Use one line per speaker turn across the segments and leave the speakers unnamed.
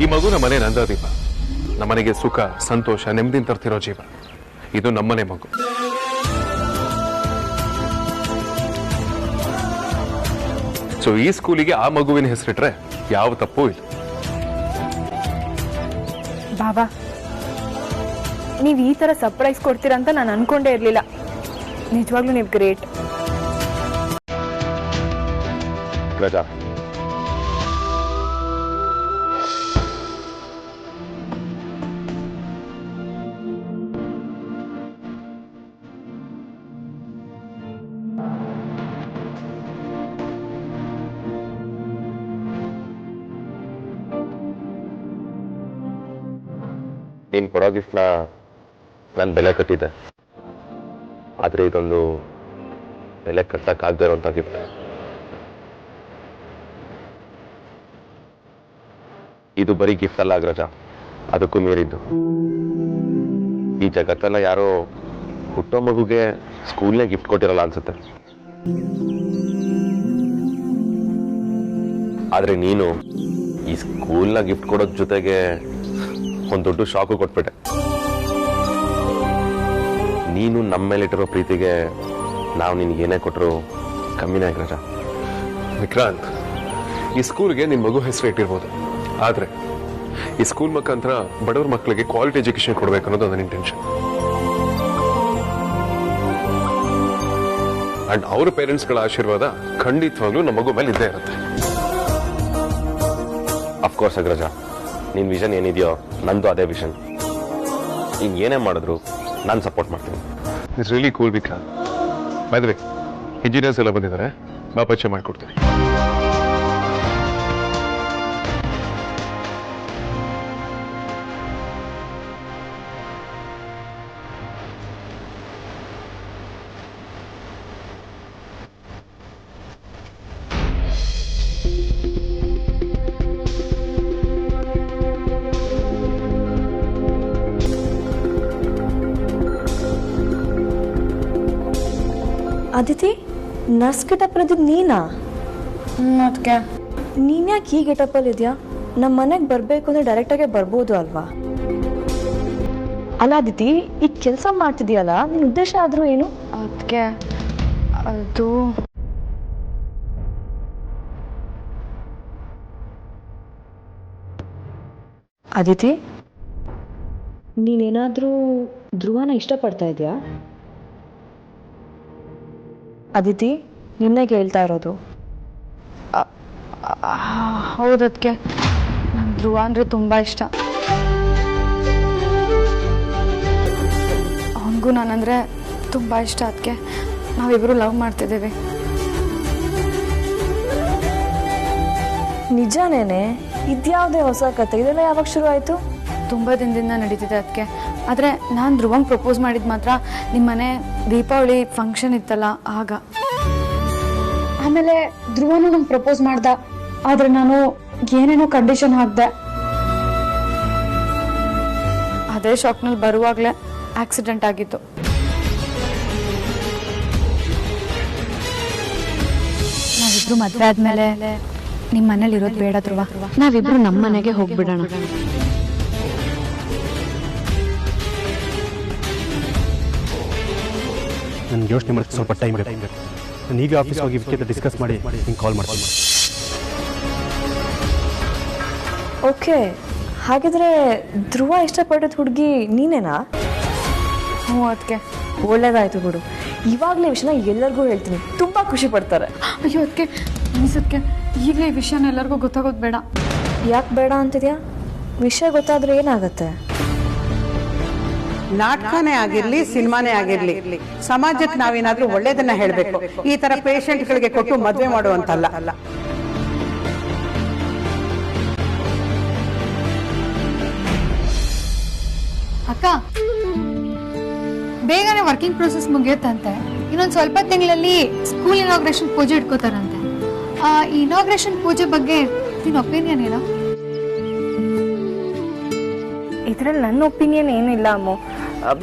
ಈ ಮಗು ನಮ್ಮನೆ ನಂದಾದೀಪ, ನಮ್ಮನೆಗೆ ಸುಖ ಸಂತೋಷ ನೆಮ್ಮದಿನ ತರ್ತಿರೋ ಜೀವ. ಇದು ನಮ್ಮನೆ ಮಗು. ಸೊ ಈ ಸ್ಕೂಲಿಗೆ ಆ ಮಗುವಿನ ಹೆಸರಿಟ್ರೆ ಯಾವ ತಪ್ಪು ಇಲ್ಲ.
ಬಾಬಾ, ನೀವ್ ಈ ತರ ಸರ್ಪ್ರೈಸ್ ಕೊಡ್ತೀರಾ ಅಂತ ನಾನು ಅನ್ಕೊಂಡೇ ಇರ್ಲಿಲ್ಲ. ನಿಜವಾಗ್ಲೂ ನೀವು ಗ್ರೇಟ್.
ರಜಾ,
ನೀನು ಕೊಡೋ ಗಿಫ್ಟ್ನ ನಾನು ಬೆಲೆ ಕಟ್ಟಿದ್ದೆ, ಆದರೆ ಇದೊಂದು ಬೆಲೆ ಕಟ್ಟಕ್ಕಾಗದೇ ಇರೋಂಥ ಗಿಫ್ಟ್. ಇದು ಬರೀ ಗಿಫ್ಟ್ ಅಲ್ಲ ಅಗ್ರಜ, ಅದಕ್ಕೂ ಮೀರಿದ್ದು. ಈ ಜಗತ್ತೆಲ್ಲ ಯಾರೋ ಹುಟ್ಟೋ ಮಗುಗೆ ಸ್ಕೂಲ್ನೇ ಗಿಫ್ಟ್ ಕೊಟ್ಟಿರಲ್ಲ ಅನ್ಸುತ್ತೆ. ಆದರೆ ನೀನು ಈ ಸ್ಕೂಲ್ನ ಗಿಫ್ಟ್ ಕೊಡೋದ್ ಜೊತೆಗೆ ಒಂದು ದೊಡ್ಡ ಶಾಕು ಕೊಟ್ಬಿಟ್ಟೆ. ನೀನು ನಮ್ಮ ಮೇಲಿಟ್ಟಿರೋ ಪ್ರೀತಿಗೆ ನಾವು ನಿನ್ಗೆ ಏನೇ ಕೊಟ್ಟರು ಕಮ್ಮಿನೇ ಅಗ್ರಜ.
ವಿಕ್ರಾಂತ್, ಈ ಸ್ಕೂಲ್ಗೆ ನಿನ್ ಮಗು ಹೆಸರು ಇಟ್ಟಿರ್ಬೋದು, ಆದ್ರೆ ಈ ಸ್ಕೂಲ್ ಮುಖಾಂತರ ಬಡವ್ರ ಮಕ್ಕಳಿಗೆ ಕ್ವಾಲಿಟಿ ಎಜುಕೇಶನ್ ಕೊಡ್ಬೇಕು ಅನ್ನೋದು ನನ್ನ ಇಂಟೆನ್ಷನ್. ಅಂಡ್ ಅವ್ರ ಪೇರೆಂಟ್ಸ್ಗಳ ಆಶೀರ್ವಾದ ಖಂಡಿತವಾಗ್ಲೂ ನಮ್ಮ ಮಗು ಮೇಲೆ ಇದ್ದೇ ಇರುತ್ತೆ.
ಅಫ್ಕೋರ್ಸ್ ಅಗ್ರಜ, ನಿನ್ನ ವಿಷನ್ ಏನಿದೆಯೋ ನಂದು ಅದೇ ವಿಷನ್. ನೀನು ಏನೇ ಮಾಡಿದ್ರು ನಾನು ಸಪೋರ್ಟ್ ಮಾಡ್ತೀನಿ.
It's really cool Vikrant. By the way, engineers ಎಲ್ಲ ಬಂದಿದ್ದಾರೆ, ಬಾ ಪರಿಚಯ ಮಾಡಿಕೊಡ್ತೀನಿ.
ಅದಿತಿ, ನರ್ಸ್ ಗೆಟಪ್ ಇರೋದು ನೀನಾ?
ಅದಕ್ಕೆ
ನೀನ್ ಯಾಕೆ ಈ ಗೆಟಪ್ಪಲ್ಲಿ ಇದೆಯಾ? ನಮ್ಮ ಮನೆಗೆ ಬರಬೇಕು ಅಂದ್ರೆ ಡೈರೆಕ್ಟಾಗೆ ಬರ್ಬೋದು ಅಲ್ವಾ? ಅಲ್ಲ ಅದಿತಿ, ಈ ಕೆಲಸ ಮಾಡ್ತಿದ್ಯಲ್ಲ, ನಿನ್ನ ಉದ್ದೇಶ ಆದ್ರೂ ಏನು?
ಅದಕ್ಕೆ ಅದು
ಅದಿತಿ, ನೀನೇನಾದ್ರೂ ಧ್ರುವನ ಇಷ್ಟಪಡ್ತಾ ಇದೆಯಾ? ಅದಿತಿ, ನಿನ್ನೆ ಕೇಳ್ತಾ ಇರೋದು.
ಹೌದಕ್ಕೆ ಧ್ರುವ ಅಂದರೆ ತುಂಬ ಇಷ್ಟ. ಅವನಿಗೂ ನಾನಂದರೆ ತುಂಬ ಇಷ್ಟ. ಅದಕ್ಕೆ ನಾವಿಬ್ಬರು ಲವ್ ಮಾಡ್ತಿದ್ದೀವಿ.
ನಿಜಾನೇನೆ? ಇದ್ಯಾವುದೇ ಹೊಸ ಕತೆ? ಇದೆಲ್ಲ ಯಾವಾಗ ಶುರು ಆಯಿತು?
ತುಂಬ ದಿನದಿಂದ ನಡೀತಿದೆ ಅದಕ್ಕೆ. ಆದರೆ ನಾನು ಧ್ರುವಂಗೆ ಪ್ರಪೋಸ್ ಮಾಡಿದ್ದು ಮಾತ್ರ ನಿಮ್ಮನೆ ದೀಪಾವಳಿ ಫಂಕ್ಷನ್ ಇತ್ತಲ್ಲ ಆಗ. ಆಮೇಲೆ ಧ್ರುವನು ನಂಗೆ ಪ್ರಪೋಸ್ ಮಾಡ್ದ, ಆದರೆ ನಾನು ಏನೇನೋ ಕಂಡೀಷನ್ ಹಾಕ್ದೆ. ಅದೇ ಶಾಕ್ನಲ್ಲಿ ಬರುವಾಗಲೇ ಆಕ್ಸಿಡೆಂಟ್ ಆಗಿತ್ತು. ನಾವಿಬ್ರು ಮದುವೆ ಆದಮೇಲೆ ನಿಮ್ಮ ಮನೇಲಿ ಇರೋದು ಬೇಡ ಧ್ರುವ, ನಾವಿಬ್ರು ನಮ್ಮ ಮನೆಗೆ ಹೋಗ್ಬಿಡೋಣ.
ನನಗೆ ಯೋಚನೆ ಮಾಡೋಕ್ಕೆ ಸ್ವಲ್ಪ ಟೈಮ್ ಬೇಕು. ನಾನು ಈಗ ಆಫೀಸ್ ಹೋಗಿ ವಿಷಯದ ಡಿಸ್ಕಸ್ ಮಾಡಿ ನಿಂಗೆ ಕಾಲ್ ಮಾಡ್ತೀನಿ.
ಓಕೆ, ಹಾಗಿದ್ರೆ ಧ್ರುವ ಇಷ್ಟಪಟ್ಟಿದ್ದ ಹುಡುಗಿ ನೀನೇನಾ?
ಹ್ಞೂ ಅದಕ್ಕೆ.
ಒಳ್ಳೇದಾಯ್ತು ಬಿಡು. ಇವಾಗಲೇ ವಿಷಯನ ಎಲ್ಲರಿಗೂ ಹೇಳ್ತೀನಿ, ತುಂಬ ಖುಷಿ ಪಡ್ತಾರೆ.
ಅಯ್ಯೋ ಅದಕ್ಕೆ ಅನಿಸೋದಕ್ಕೆ ಈಗಲೇ ಈ ವಿಷಯನ ಎಲ್ಲರಿಗೂ ಗೊತ್ತಾಗೋದು ಬೇಡ.
ಯಾಕೆ ಬೇಡ ಅಂತಿದ್ಯಾ? ವಿಷಯ ಗೊತ್ತಾದ್ರೆ ಏನಾಗತ್ತೆ?
ನಾಟಕನೇ ಆಗಿರ್ಲಿ, ಸಿನಿಮಾನೇ ಆಗಿರ್ಲಿ, ಸಮಾಜಕ್ಕೆ ನಾವೇನಾದ್ರೂ ಒಳ್ಳೇದನ್ನ ಹೇಳ್ಬೇಕು. ಈ ತರ ಪೇಷಂಟ್ಗಳಿಗೆ ಕೊಟ್ಟು ಮದ್ವೆ ಮಾಡುವಂತಲ್ಲ.
ಅಕ್ಕ, ಬೇಗನೆ ವರ್ಕಿಂಗ್ ಪ್ರೋಸೆಸ್ ಮುಗಿಯುತ್ತಂತೆ. ಇನ್ನೊಂದು ಸ್ವಲ್ಪ ತಿಂಗಳಲ್ಲಿ ಸ್ಕೂಲ್ ಇನಾಗ್ರೇಷನ್ ಪೂಜೆ ಇಟ್ಕೋತಾರಂತೆ. ಈ ಇನಾಗ್ರೇಷನ್ ಪೂಜೆ ಬಗ್ಗೆ ನಿನ್ನ ಒಪಿನಿಯನ್ ಏನೋ?
ಇದರಲ್ಲಿ ನನ್ನ ಒಪಿನಿಯನ್ ಏನಿಲ್ಲ ಅಮ್ಮು.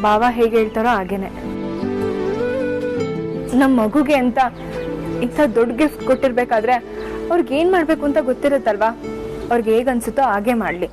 ಬಾಬಾ ಹೇಗೆ ಹೇಳ್ತಾರೋ ಹಾಗೇನೆ. ನಮ್ಮ ಮಗುಗೆ ಅಂತ ಇಂಥ ದೊಡ್ಡ ಗಿಫ್ಟ್ ಕೊಟ್ಟಿರ್ಬೇಕಾದ್ರೆ ಅವ್ರಿಗೆ ಏನ್ ಮಾಡ್ಬೇಕು ಅಂತ ಗೊತ್ತಿರುತ್ತಲ್ವಾ? ಅವ್ರಿಗೆ ಹೇಗೆ ಅನ್ಸುತ್ತೋ ಹಾಗೆ ಮಾಡ್ಲಿ.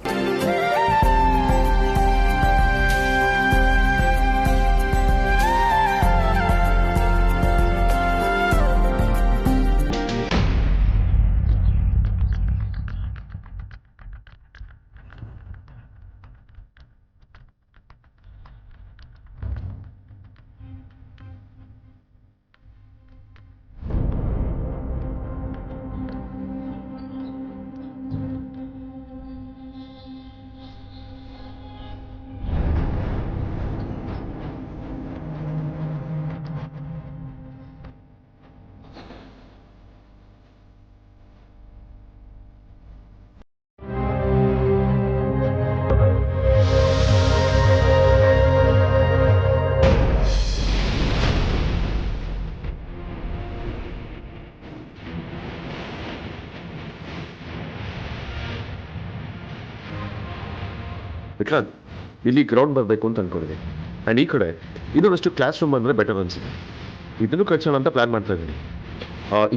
ವಿಕ್ರಾಂತ್, ಇಲ್ಲಿ ಗ್ರೌಂಡ್ ಬರಬೇಕು ಅಂತ ಅನ್ಕೊಂಡಿದ್ದೀನಿ. ಆ್ಯಂಡ್ ಈ ಕಡೆ ಇನ್ನೊಂದಷ್ಟು ಕ್ಲಾಸ್ ರೂಮ್ ಬಂದರೆ ಬೆಟರ್ ಅನಿಸಿದೆ. ಇದನ್ನು ಕಟ್ಸೋಣ ಅಂತ ಪ್ಲ್ಯಾನ್ ಮಾಡ್ತಾ ಇದ್ದೀನಿ.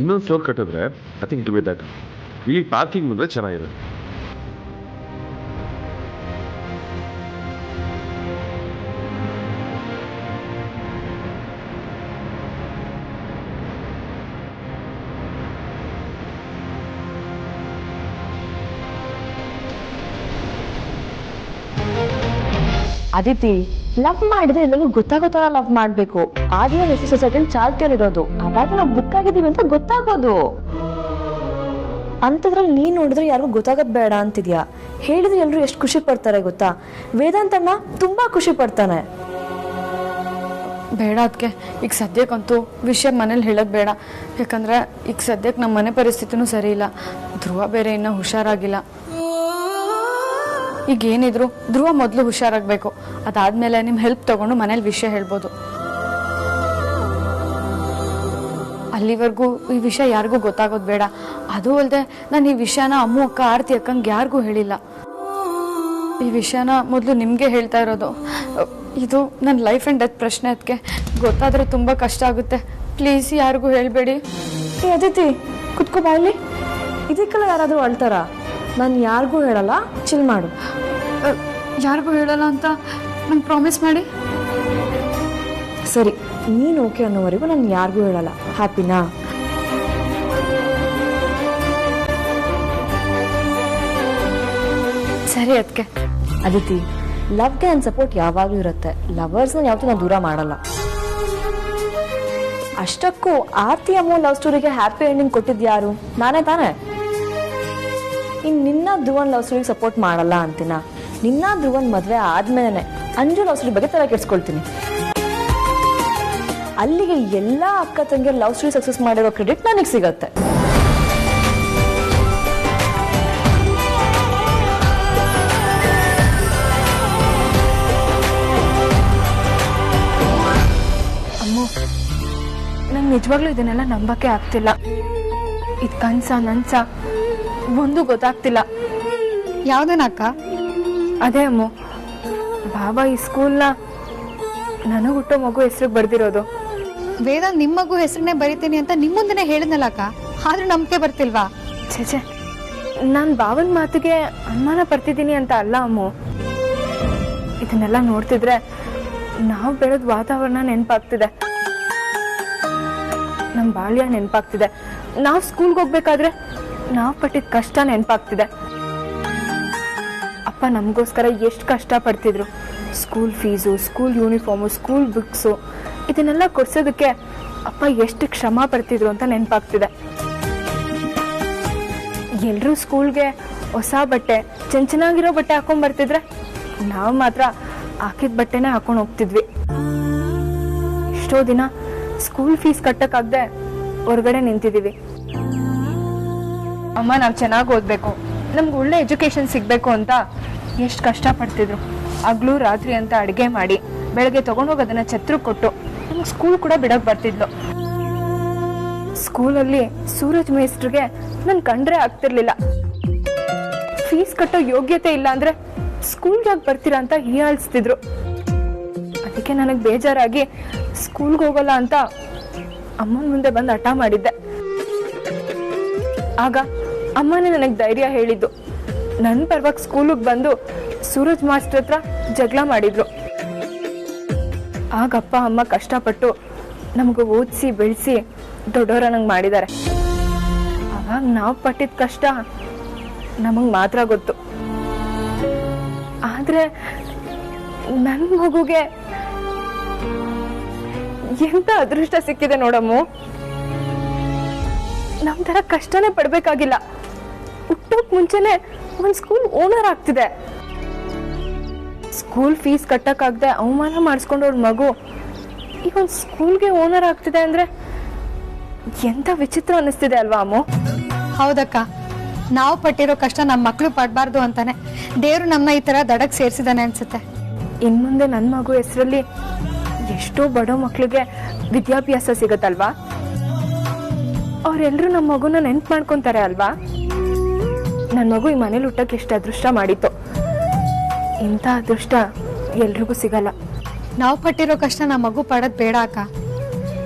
ಇನ್ನೊಂದು ಫ್ಲೋರ್ ಕಟ್ಟಿದ್ರೆ I think it will be that. ಇಲ್ಲಿ ಪಾರ್ಕಿಂಗ್ ಬಂದರೆ ಚೆನ್ನಾಗಿದೆ.
ಅದಿತಿ, ಲವ್ ಮಾಡಿದ್ರೆ ಎಲ್ಲರಿಗೂ ಗೊತ್ತಾಗೋ ಥರ ಲವ್ ಮಾಡಬೇಕು. ಆದ್ರೆ ಎಸ್ ಸೊಸೈಟಿಲಿ ಚಾಲ್ತಿಯಲ್ಲಿರೋದು, ಅವಾಗ ನಾವು ಬುಕ್ ಆಗಿದ್ದೀವಿ ಅಂತ ಗೊತ್ತಾಗೋದು. ಅಂಥದ್ರಲ್ಲಿ ನೀನು ನೋಡಿದ್ರೆ ಯಾರಿಗೂ ಗೊತ್ತಾಗೋದು ಬೇಡ ಅಂತಿದ್ಯಾ. ಹೇಳಿದ್ರೆ ಎಲ್ಲರೂ ಎಷ್ಟು ಖುಷಿ ಪಡ್ತಾರೆ ಗೊತ್ತಾ. ವೇದಾಂತಣ್ಣ ತುಂಬಾ ಖುಷಿ ಪಡ್ತಾನೆ.
ಬೇಡ ಅದಕ್ಕೆ ಈಗ ಸದ್ಯಕ್ಕಂತೂ ವಿಷಯ ಮನೇಲಿ ಹೇಳೋದು ಬೇಡ. ಯಾಕಂದರೆ ಈಗ ಸದ್ಯಕ್ಕೆ ನಮ್ಮ ಮನೆ ಪರಿಸ್ಥಿತಿನೂ ಸರಿ ಇಲ್ಲ. ಧ್ರುವ ಬೇರೆ ಇನ್ನೂ ಹುಷಾರಾಗಿಲ್ಲ. ಈಗ ಏನಿದ್ರು ಧ್ರುವ ಮೊದಲು ಹುಷಾರಾಗಬೇಕು. ಅದಾದಮೇಲೆ ನಿಮ್ಮ ಹೆಲ್ಪ್ ತೊಗೊಂಡು ಮನೇಲಿ ವಿಷಯ ಹೇಳ್ಬೋದು. ಅಲ್ಲಿವರೆಗೂ ಈ ವಿಷಯ ಯಾರಿಗೂ ಗೊತ್ತಾಗೋದು ಬೇಡ. ಅದು ಅಲ್ಲದೆ ನಾನು ಈ ವಿಷಯನ ಅಮ್ಮು ಅಕ್ಕ ಆರತಿ ಅಕ್ಕಂಗೆ ಯಾರಿಗೂ ಹೇಳಿಲ್ಲ. ಈ ವಿಷಯನ ಮೊದಲು ನಿಮಗೆ ಹೇಳ್ತಾ ಇರೋದು. ಇದು ನನ್ನ ಲೈಫ್ ಆ್ಯಂಡ್ ಡೆತ್ ಪ್ರಶ್ನೆ. ಅದಕ್ಕೆ ಗೊತ್ತಾದರೆ ತುಂಬ ಕಷ್ಟ ಆಗುತ್ತೆ. ಪ್ಲೀಸ್ ಯಾರಿಗೂ ಹೇಳಬೇಡಿ.
ಏ ಅದಿತಿ, ಕುತ್ಕೋ ಬಾಯಲ್ಲಿ. ಇದಕ್ಕೆಲ್ಲ ಯಾರಾದರೂ ಅಳ್ತಾರ? ನಾನು ಯಾರಿಗೂ ಹೇಳಲ್ಲ, ಚಿಲ್ ಮಾಡು.
ಯಾರಿಗೂ ಹೇಳಲ್ಲ ಅಂತ ನಂಗೆ ಪ್ರಾಮಿಸ್ ಮಾಡಿ.
ಸರಿ, ನೀನು ಓಕೆ ಅನ್ನೋವರೆಗೂ ನಾನು ಯಾರಿಗೂ ಹೇಳಲ್ಲ. ಹ್ಯಾಪಿನಾ?
ಸರಿ ಅದಕ್ಕೆ.
ಅದಿತಿ, ಲವ್ಗೆ ನನ್ನ ಸಪೋರ್ಟ್ ಯಾವಾಗಲೂ ಇರುತ್ತೆ. ಲವರ್ಸ್ನ ಯಾವತ್ತೂ ನಾನು ದೂರ ಮಾಡಲ್ಲ. ಅಷ್ಟಕ್ಕೂ ಆರ್ತಿ ಅಮ್ಮು ಲವ್ ಸ್ಟೋರಿಗೆ ಹ್ಯಾಪಿ ಎಂಡಿಂಗ್ ಕೊಟ್ಟಿದ್ಯಾರು? ನಾನೇ ತಾನೇ. ಇನ್ನು ನಿನ್ನ ಧ್ರುವನ್ ಲವ್ ಸ್ಟೋರಿಗೆ ಸಪೋರ್ಟ್ ಮಾಡಲ್ಲ ಅಂತೀನ. ನಿನ್ನ ಧ್ರುವನ್ ಮದುವೆ ಆದ್ಮೇಲೆ ಅಂಜು ಲವ್ ಸ್ಟೋರಿ ಬಗ್ಗೆ ತಲೆ ಕೆಡ್ಸ್ಕೊಳ್ತೀನಿ. ಅಲ್ಲಿಗೆ ಎಲ್ಲ ಅಕ್ಕ ತಂಗಿ ಲವ್ ಸ್ಟೋರಿ ಸಕ್ಸಸ್ ಮಾಡಿರೋ ಕ್ರೆಡಿಟ್ ನನಗೆ ಸಿಗತ್ತೆ.
ಅಮ್ಮು, ನಂಗೆ ನಿಜವಾಗ್ಲೂ ಇದನ್ನೆಲ್ಲ ನಂಬಕ್ಕೆ ಆಗ್ತಿಲ್ಲ. ಇದು ಕನ್ಸ ನನ್ಸ ಒಂದು ಗೊತ್ತಾಗ್ತಿಲ್ಲ.
ಯಾವ್ದನಕ್ಕ?
ಅದೇ ಅಮ್ಮು, ಬಾಬಾ ಈ ಸ್ಕೂಲ್ನ ನನಗೆ ಹುಟ್ಟೋ ಮಗು ಹೆಸರಿಗೆ ಬರ್ದಿರೋದು.
ವೇದಾಂತ್ ನಿಮ್ಮ ಮಗು ಹೆಸರನ್ನೇ ಬರಿತೀನಿ ಅಂತ ನಿಮ್ಮ ಮುಂದೆನೇ ಹೇಳಿದ್ನಲ್ಲ ಅಕ್ಕ. ಆದ್ರೂ ನಂಬಿಕೆ ಬರ್ತಿಲ್ವಾ?
ಛೇ, ನಾನು ಬಾವನ ಮಾತಿಗೆ ಅನುಮಾನ ಪಡ್ತಿದ್ದೀನಿ ಅಂತ ಅಲ್ಲ ಅಮ್ಮು. ಇದನ್ನೆಲ್ಲ ನೋಡ್ತಿದ್ರೆ ನಾವು ಬೆಳೆದ ವಾತಾವರಣ ನೆನಪಾಗ್ತಿದೆ. ನಮ್ಮ ಬಾಲ್ಯ ನೆನಪಾಗ್ತಿದೆ. ನಾವು ಸ್ಕೂಲ್ಗೆ ಹೋಗ್ಬೇಕಾದ್ರೆ ನಾವು ಪಟ್ಟಿದ ಕಷ್ಟ ನೆನಪಾಗ್ತಿದೆ. ಅಪ್ಪ ನಮಗೋಸ್ಕರ ಎಷ್ಟು ಕಷ್ಟ ಪಡ್ತಿದ್ರು. School fees, school uniform, school books ಇದನ್ನೆಲ್ಲ ಕೊಡ್ಸೋದಕ್ಕೆ ಅಪ್ಪ ಎಷ್ಟು ಶ್ರಮ ಪಡ್ತಿದ್ರು ಅಂತ ನೆನಪಾಗ್ತಿದೆ. ಎಲ್ಲರೂ ಸ್ಕೂಲ್ಗೆ ಹೊಸ ಬಟ್ಟೆ, ಚೆನ್ನಾಗಿರೋ ಬಟ್ಟೆ ಹಾಕೊಂಡ್ ಬರ್ತಿದ್ರೆ ನಾವು ಮಾತ್ರ ಹಾಕಿದ ಬಟ್ಟೆನೇ ಹಾಕೊಂಡು ಹೋಗ್ತಿದ್ವಿ. ಎಷ್ಟೋ ದಿನ ಸ್ಕೂಲ್ ಫೀಸ್ ಕಟ್ಟಕ್ಕಾಗದೆ ಹೊರಗಡೆ ನಿಂತಿದ್ದೀವಿ. ಅಮ್ಮ ನಾವು ಚೆನ್ನಾಗಿ ಓದಬೇಕು, ನಮ್ಗೆ ಒಳ್ಳೆ ಎಜುಕೇಶನ್ ಸಿಗಬೇಕು ಅಂತ ಎಷ್ಟು ಕಷ್ಟ ಪಡ್ತಿದ್ರು. ಹಗಲು ರಾತ್ರಿ ಅಂತ ಅಡುಗೆ ಮಾಡಿ ಬೆಳಗ್ಗೆ ತೊಗೊಂಡೋಗೋದನ್ನ ಛತ್ರ ಕೊಟ್ಟು ನಮ್ಗೆ ಸ್ಕೂಲ್ ಕೂಡ ಬಿಡೋಕೆ ಬರ್ತಿದ್ಲು. ಸ್ಕೂಲಲ್ಲಿ ಸೂರಜ್ ಮೇಸ್ಟ್ರಿಗೆ ನಾನು ಕಂಡ್ರೆ ಆಗ್ತಿರ್ಲಿಲ್ಲ. ಫೀಸ್ ಕಟ್ಟೋ ಯೋಗ್ಯತೆ ಇಲ್ಲ ಅಂದ್ರೆ ಸ್ಕೂಲ್ಗೆ ಯಾಕೆ ಬರ್ತೀರಾ ಅಂತ ಹೀಯಾಳಿಸ್ತಿದ್ರು. ಅದಕ್ಕೆ ನನಗೆ ಬೇಜಾರಾಗಿ ಸ್ಕೂಲ್ಗೆ ಹೋಗಲ್ಲ ಅಂತ ಅಮ್ಮನ ಮುಂದೆ ಬಂದು ಹಠ ಮಾಡಿದ್ದೆ. ಆಗ ಅಮ್ಮನೇ ನನಗೆ ಧೈರ್ಯ ಹೇಳಿದ್ದು. ನನ್ನ ಪರವಾಗಿ ಸ್ಕೂಲಿಗೆ ಬಂದು ಸೂರಜ್ ಮಾಸ್ಟರ್ ಹತ್ರ ಜಗಳ ಮಾಡಿದ್ರು. ಆಗಪ್ಪ ಅಮ್ಮ ಕಷ್ಟಪಟ್ಟು ನಮಗೂ ಓದಿಸಿ ಬೆಳೆಸಿ ದೊಡ್ಡವರನ್ನಂಗೆ ಮಾಡಿದ್ದಾರೆ. ಅವಾಗ ನಾವು ಪಟ್ಟಿದ ಕಷ್ಟ ನಮಗೆ ಮಾತ್ರ ಗೊತ್ತು. ಆದ್ರೆ ನನ್ನ ಮಗುಗೆ ಎಂತ ಅದೃಷ್ಟ ಸಿಕ್ಕಿದೆ ನೋಡಮ್ಮು. ನಮ್ ತರ ಕಷ್ಟನೇ ಪಡ್ಬೇಕಾಗಿಲ್ಲ. ಹುಟ್ಟೋಕ್ ಮುಂಚೆನೆ ಒಂದ್ ಸ್ಕೂಲ್ ಓನರ್ ಆಗ್ತಿದೆ. ಸ್ಕೂಲ್ ಫೀಸ್ ಕಟ್ಟಕ್ಕಾಗದೆ ಅವಮಾನ ಮಾಡಿಸ್ಕೊಂಡವ್ರ ಮಗು ಈಗ ಒಂದು ಸ್ಕೂಲ್ಗೆ ಓನರ್ ಆಗ್ತಿದೆ ಅಂದ್ರೆ ಎಂತ ವಿಚಿತ್ರ ಅನ್ನಿಸ್ತಿದೆ ಅಲ್ವಾ ಅಮ್ಮು?
ಹೌದಕ್ಕ, ನಾವು ಪಟ್ಟಿರೋ ಕಷ್ಟ ನಮ್ಮ ಮಕ್ಕಳು ಪಡಬಾರ್ದು ಅಂತಾನೆ ದೇವ್ರು ನಮ್ಮ ಈ ತರ ದಡಕ್ ಸೇರಿಸಿದಾನೆ ಅನ್ಸುತ್ತೆ.
ಇನ್ ಮುಂದೆ ನನ್ನ ಮಗು ಹೆಸರಲ್ಲಿ ಎಷ್ಟೋ ಬಡ ಮಕ್ಳಿಗೆ ವಿದ್ಯಾಭ್ಯಾಸ ಸಿಗತ್ತಲ್ವಾ? ಅವ್ರೆಲ್ರೂ ನಮ್ಮ ಮಗುನ ನೆನ್ಪು ಮಾಡ್ಕೊಂತಾರೆ ಅಲ್ವಾ? ನನ್ನ ಮಗು ಈ ಮನೇಲಿ ಹುಟ್ಟಕ್ಕೆ ಎಷ್ಟು ಅದೃಷ್ಟ ಮಾಡಿತ್ತು. ಇಂಥ ಅದೃಷ್ಟ ಎಲ್ರಿಗೂ ಸಿಗಲ್ಲ.
ನಾವು ಪಟ್ಟಿರೋ ಕಷ್ಟ ನಮ್ಮ ಮಗು ಪಡೋದು ಬೇಡ ಅಕ್ಕ.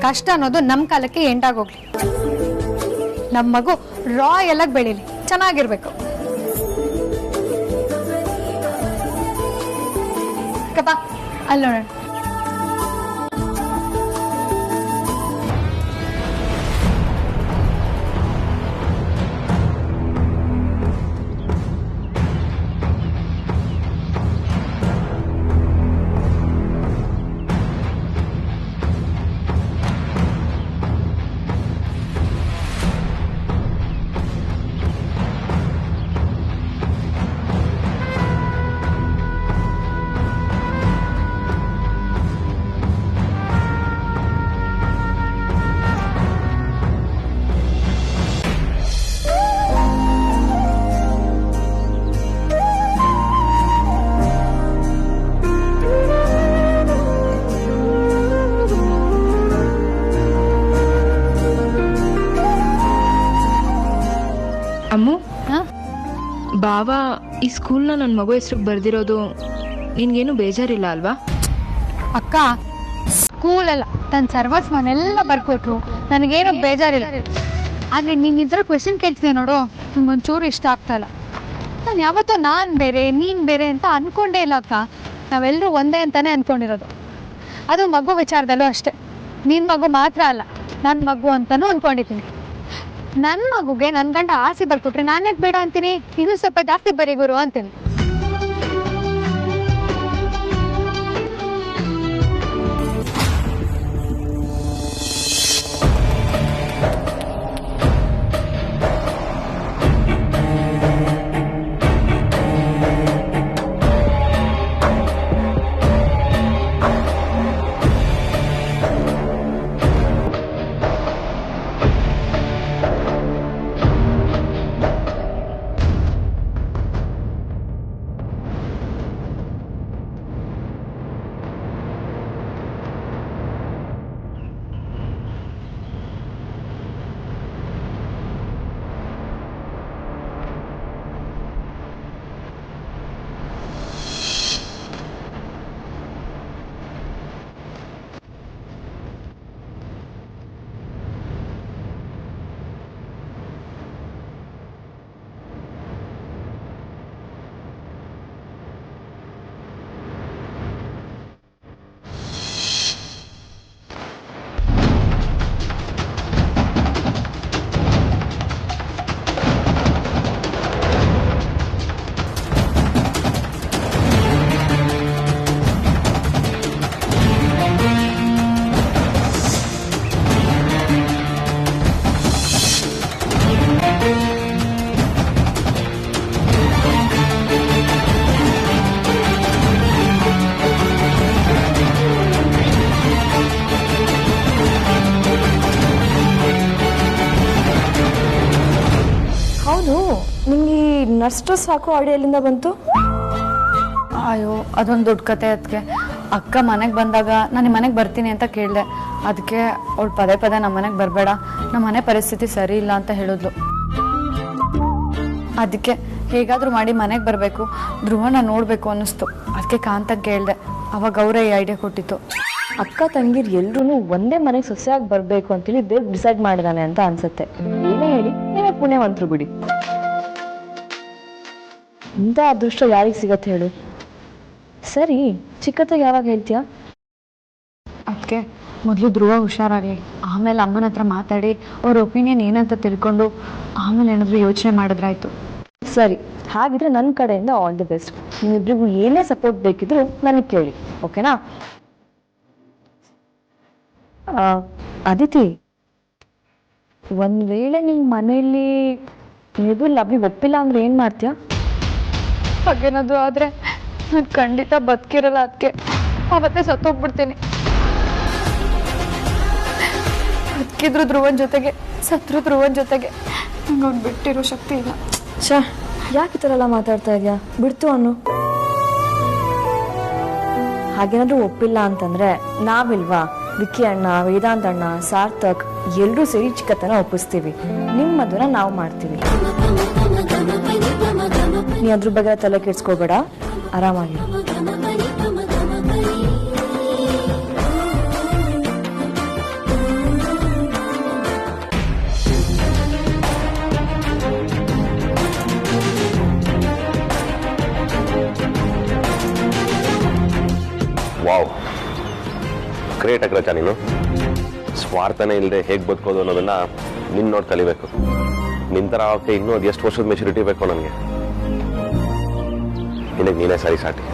ಕಷ್ಟ ಅನ್ನೋದು ನಮ್ಮ ಕಾಲಕ್ಕೆ ಎಂಟಾಗೋಗ್ಲಿ. ನಮ್ಮ ಮಗು ರಾಯಲ್ ಆಗಿ ಬೆಳೀಲಿ, ಚೆನ್ನಾಗಿರ್ಬೇಕು. ಕಪ್ಪ ಅಲ್ಲಿ ನೋಡೋಣ.
ಅಮ್ಮು, ಬಾವ ಈ ಸ್ಕೂಲ್ನ ನನ್ನ ಮಗು ಹೆಸ್ರಿಗೆ ಬರ್ದಿರೋದು ನಿನ್ಗೇನು ಬೇಜಾರಿಲ್ಲ ಅಲ್ವಾ?
ಅಕ್ಕ, ಸ್ಕೂಲೆಲ್ಲ ತನ್ನ ಸರ್ವಸ್ವನೆಲ್ಲ ಬರ್ಕೊಟ್ರು, ನನಗೇನು ಬೇಜಾರಿಲ್ಲ. ಆದರೆ ನೀನು ಇದ್ರ ಕ್ವೆಶನ್ ಕೇಳ್ತಿದ್ದೆ ನೋಡು, ನಂಗೊಂಚೂರು ಇಷ್ಟ ಆಗ್ತಾಯಿಲ್ಲ. ನಾನು ಯಾವತ್ತೂ ನಾನು ಬೇರೆ ನೀನು ಬೇರೆ ಅಂತ ಅಂದ್ಕೊಂಡೇ ಇಲ್ಲ ಅಕ್ಕ. ನಾವೆಲ್ಲರೂ ಒಂದೇ ಅಂತಲೇ ಅಂದ್ಕೊಂಡಿರೋದು. ಅದು ಮಗು ವಿಚಾರದಲ್ಲೂ ಅಷ್ಟೆ. ನಿನ್ನ ಮಗು ಮಾತ್ರ ಅಲ್ಲ, ನನ್ನ ಮಗು ಅಂತಲೂ ಅಂದ್ಕೊಂಡಿದ್ದೀನಿ. ನನ್ನ ಮಗುಗೆ ನನ್ನ ಗಂಡ ಆಸೆ ಬರ್ಕೊಟ್ರೆ ನಾನೇನು ಬೇಡ ಅಂತೀನಿ, ಇನ್ನೂ ಸ್ವಲ್ಪ ಜಾಸ್ತಿ ಬರೀ ಗುರು ಅಂತೀನಿ.
ನರ್ಸ್ ಸಾಕು ಆಡಿ ಎಲ್ಲಿಂದ ಬಂತು?
ಅಯ್ಯೋ, ಅದೊಂದು ದೊಡ್ಡ ಕತೆ. ಅದಕ್ಕೆ ಅಕ್ಕ ಮನೆಗೆ ಬಂದಾಗ ನಾನು ನಿಮ್ಮ ಮನೆಗೆ ಬರ್ತೀನಿ ಅಂತ ಕೇಳಿದೆ. ಅದಕ್ಕೆ ಅವಳು ಪದೇ ಪದೇ ನಮ್ಮ ಮನೆಗೆ ಬರಬೇಡ, ನಮ್ಮ ಮನೆ ಪರಿಸ್ಥಿತಿ ಸರಿ ಇಲ್ಲ ಅಂತ ಹೇಳಿದ್ಲು. ಅದಕ್ಕೆ ಹೇಗಾದರೂ ಮಾಡಿ ಮನೆಗೆ ಬರಬೇಕು, ಧ್ರುವನ ನೋಡಬೇಕು ಅನ್ನಿಸ್ತು. ಅದಕ್ಕೆ ಕಾಂತ ಕೇಳಿದೆ. ಅವಾಗ ಅವರೇ ಈ ಐಡಿಯಾ ಕೊಟ್ಟಿತ್ತು.
ಅಕ್ಕ ತಂಗಿರ್ ಎಲ್ರೂ ಒಂದೇ ಮನೆಗೆ ಸೊಸೆಯಾಗಿ ಬರಬೇಕು ಅಂತೇಳಿ ದೇವ್ರು ಡಿಸೈಡ್ ಮಾಡಿದಾನೆ ಅಂತ ಅನ್ಸುತ್ತೆ. ಏನೇ ಹೇಳಿ ನೀವೇ ಪುಣ್ಯವಂತರು ಬಿಡಿ. ಇಂಥ ಅದೃಷ್ಟ ಯಾರಿಗೆ ಸಿಗತ್ತೆ ಹೇಳು? ಸರಿ, ಚಿಕ್ಕತ್ತಾಗ ಯಾವಾಗ ಹೇಳ್ತೀಯಾ?
ಅದಕ್ಕೆ ಮೊದಲು ಧ್ರುವ ಹುಷಾರಾಗಲಿ, ಆಮೇಲೆ ಅಮ್ಮನ ಹತ್ರ ಮಾತಾಡಿ ಅವ್ರ ಒಪಿನಿಯನ್ ಏನಂತ ತಿಳ್ಕೊಂಡು ಆಮೇಲೆ ಏನಾದರೂ ಯೋಚನೆ ಮಾಡಿದ್ರಾಯ್ತು.
ಸರಿ, ಹಾಗಿದ್ರೆ ನನ್ನ ಕಡೆಯಿಂದ ಆಲ್ ದಿ ಬೆಸ್ಟ್. ನಿಮ್ಮಿಬ್ರಿಗೂ ಏನೇ ಸಪೋರ್ಟ್ ಬೇಕಿದ್ರು ನನಗೆ ಕೇಳಿ, ಓಕೆನಾ? ಅದಿತಿ, ಒಂದು ವೇಳೆ ನಿಮ್ಮ ಮನೆಯಲ್ಲಿ ಮೆದುಲ್ ಅಭಿ ಒಪ್ಪಿಲ್ಲ ಅಂದ್ರೆ ಏನು ಮಾಡ್ತೀಯಾ?
ಹಾಗೇನಾದ್ರು ಆದರೆ ನಾನು ಖಂಡಿತ ಬದುಕಿರಲ್ಲ. ಅದಕ್ಕೆ ಅವತ್ತೇ ಸತ್ತೋಗ್ಬಿಡ್ತೀನಿ. ಬದುಕಿದ್ರು ಧ್ರುವನ್ ಜೊತೆಗೆ, ಸತ್ರು ಧ್ರುವನ್ ಜೊತೆಗೆ. ನಂಗೆ ಅವ್ನು ಬಿಟ್ಟಿರೋ ಶಕ್ತಿ ಇಲ್ಲ.
ಯಾಕೆ ಈ ಥರ ಎಲ್ಲ ಮಾತಾಡ್ತಾ ಇದೆಯಾ? ಬಿಡ್ತು ಅನ್ನು. ಹಾಗೇನಾದ್ರೂ ಒಪ್ಪಿಲ್ಲ ಅಂತಂದ್ರೆ ನಾವಿಲ್ವಾ? ವಿಕ್ಕಿ ಅಣ್ಣ, ವೇದಾಂತ್ ಅಣ್ಣ, ಸಾರ್ಥಕ್ ಎಲ್ಲರೂ ಸೇರಿ ಚಿಕ್ಕತನ ಒಪ್ಪಿಸ್ತೀವಿ. ನಿಮ್ಮ ಮದುವೆನ ನಾವು ಮಾಡ್ತೀವಿ. ನೀ ಅದ್ರ ಬಗ್ಗೆ ತಲೆ ಕೆಡ್ಸ್ಕೋಬೇಡ, ಆರಾಮಾಗಿ.
Wow, great Agraja. ನೀನು ಸ್ವಾರ್ಥನೇ ಇಲ್ಲದೆ ಹೇಗೆ ಬದುಕೋದು ಅನ್ನೋದನ್ನ ನಿನ್ನ ನೋಡಿ ಕಲಿಬೇಕು. ನಿನ್ನ ಥರ ಆಗಕ್ಕೆ ಇನ್ನೂ ಅದು ಎಷ್ಟು ವರ್ಷದ ಮೆಚುರಿಟಿ ಬೇಕು ನನಗೆ. ನಿನಗೆ ನೀನೇ ಸರಿ ಸಾಟಿ.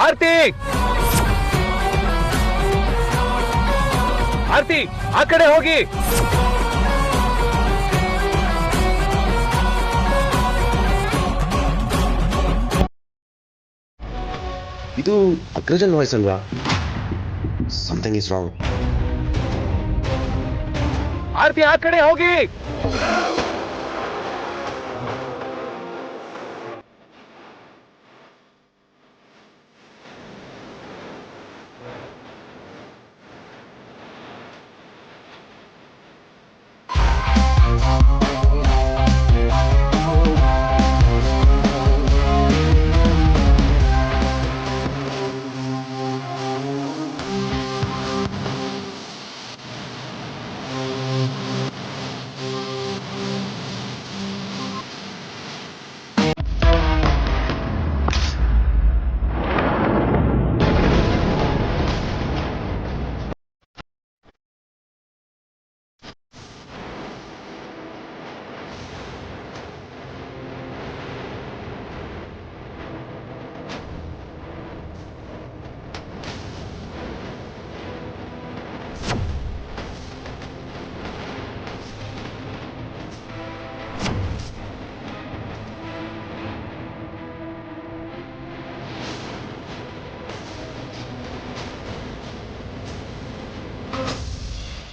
ಆರ್ತಿ, ಆರ್ತಿ, ಆ ಕಡೆ ಹೋಗಿ.
ಇದು ಅಗ್ರಜನ್ ವಾಯ್ಸ್ ಅಲ್ವಾ? Something is wrong.
ಆರ್ತಿ, ಆ ಕಡೆ ಹೋಗಿ.